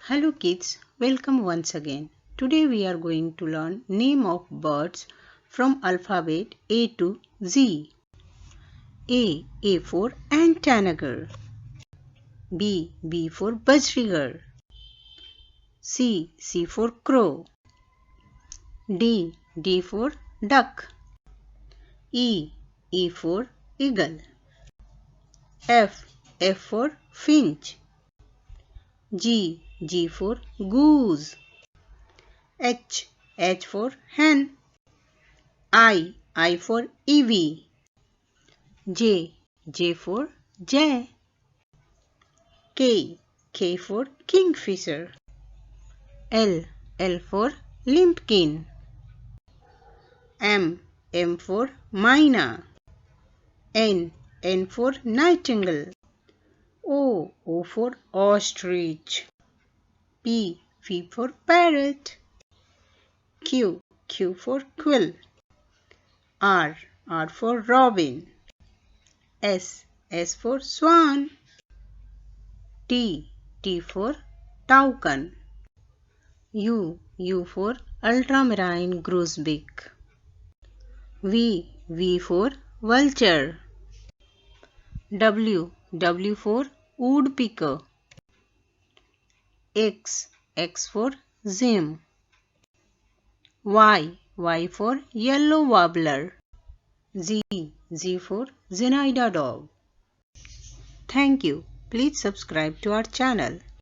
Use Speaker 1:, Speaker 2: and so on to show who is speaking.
Speaker 1: Hello kids, welcome once again. Today we are going to learn name of birds from alphabet A to Z. A for Tanager. B for Bajrigar. C for crow. D for duck. E for eagle. F for finch. G for goose. H for hen. I for ivy. J for jay. K for kingfisher. L for limpkin. M for myna. N for nightingale. O for ostrich. P for parrot. Q for quill. R for robin. S for swan. T for toucan. U for ultramarine grosbeak. V for vulture. W for woodpecker. X for zim. Y for yellow warbler. Z for Zenaida dog. Thank you. Please subscribe to our channel.